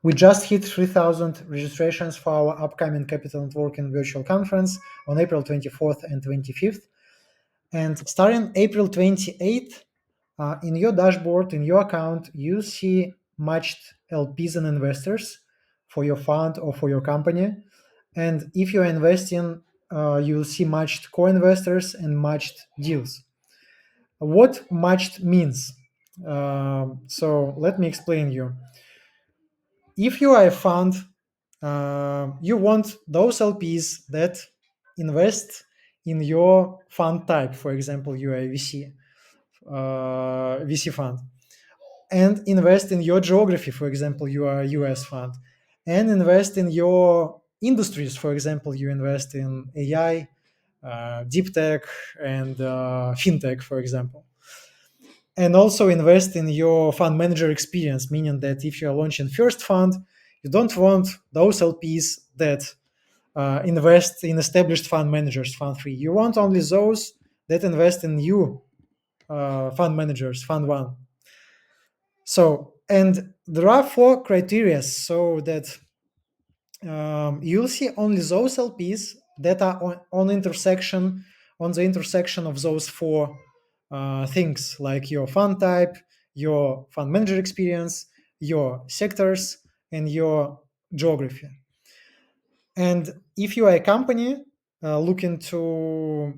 We just hit 3,000 registrations for our upcoming Capital Networking Virtual Conference on April 24th and 25th. And starting April 28th, in your dashboard, in your account, you see matched LPs and investors for your fund or for your company. And if you're investing, you'll see matched co-investors and matched deals. What matched means? So let me explain you. If you are a fund, you want those LPs that invest in your fund type. For example, you are a VC fund, and invest in your geography. For example, you are a US fund, and invest in your industries. For example, you invest in AI, deep tech, and fintech, for example. And also invest in your fund manager experience, meaning that if you're launching first fund, you don't want those LPs that invest in established fund managers, fund three. You want only those that invest in new fund managers, fund one. So, and there are 4 criteria so that you'll see only those LPs that are on the intersection of those 4 things, like your fund type, your fund manager experience, your sectors, and your geography. And if you are a company looking to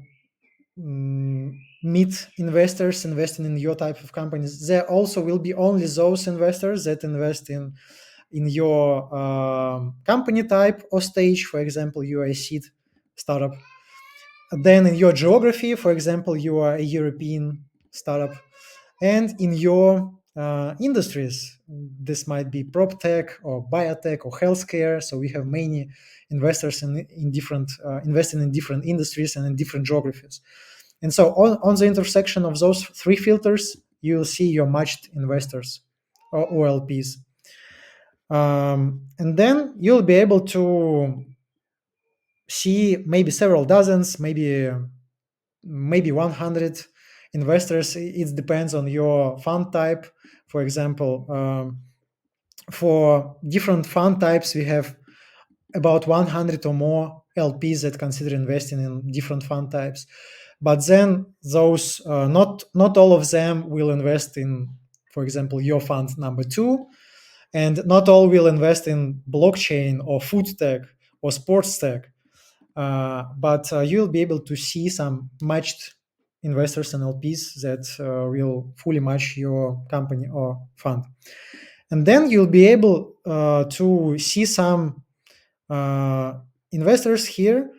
meet investors investing in your type of companies, there also will be only those investors that invest in your company type or stage. For example, you are a seed startup. Then in your geography, for example, you are a European startup. And in your industries, this might be prop tech or biotech or healthcare. So we have many investors in different investing in different industries and in different geographies. And so on the intersection of those 3 filters, you'll see your matched investors or LPs. And then you'll be able to see maybe several dozens, maybe 100 investors. It depends on your fund type. For example, for different fund types, we have about 100 or more LPs that consider investing in different fund types. But then those not all of them will invest in, for example, your fund number 2, and not all will invest in blockchain or food tech or sports tech. But you'll be able to see some matched investors and LPs that will fully match your company or fund. And then you'll be able to see some investors here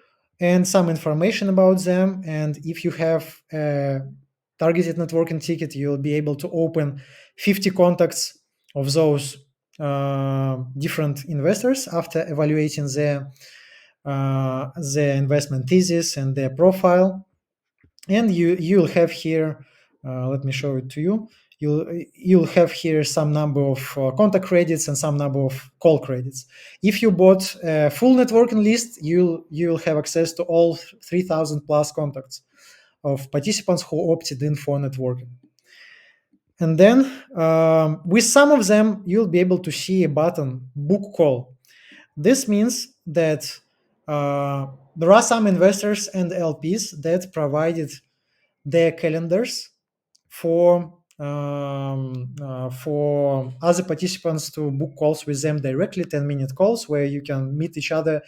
and some information about them. And if you have a targeted networking ticket, you'll be able to open 50 contacts of those different investors after evaluating their investment thesis and their profile. And you'll have here, let me show it to you. You'll have here some number of contact credits and some number of call credits. If you bought a full networking list, you'll have access to all 3,000 plus contacts of participants who opted in for networking. And then with some of them, you'll be able to see a button, book call. This means that there are some investors and LPs that provided their calendars for other participants to book calls with them directly, 10-minute calls where you can meet each other,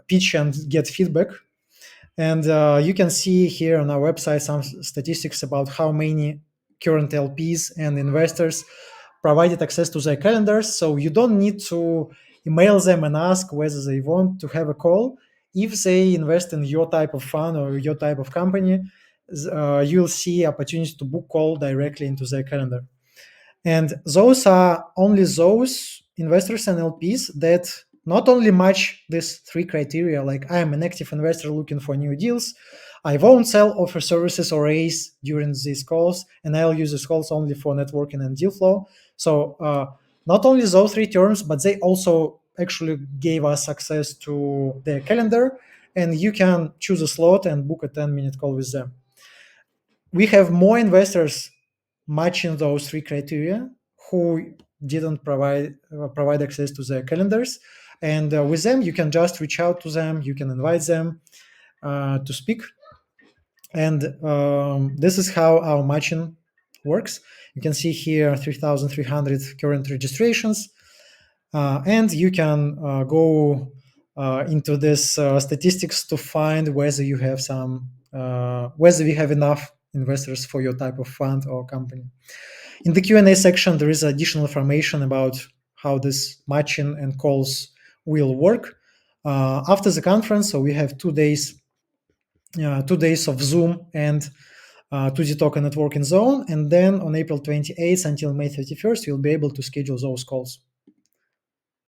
pitch and get feedback. And you can see here on our website some statistics about how many current LPs and investors provided access to their calendars. So you don't need to email them and ask whether they want to have a call. If they invest in your type of fund or your type of company, you'll see opportunities to book call directly into their calendar. And those are only those investors and LPs that not only match these 3 criteria, like I'm an active investor looking for new deals, I won't sell, offer services, or raise during these calls, and I'll use these calls only for networking and deal flow. So not only those 3 terms, but they also actually gave us access to their calendar, and you can choose a slot and book a 10-minute call with them. We have more investors matching those 3 criteria who didn't provide access to their calendars. And with them, you can just reach out to them, you can invite them to speak. And this is how our matching works. You can see here 3,300 current registrations. And you can go into this statistics to find whether you have whether we have enough investors for your type of fund or company. In the Q&A section, there is additional information about how this matching and calls will work. After the conference, so we have 2 days, 2 days of Zoom and to the token networking zone. And then on April 28th until May 31st, you'll be able to schedule those calls.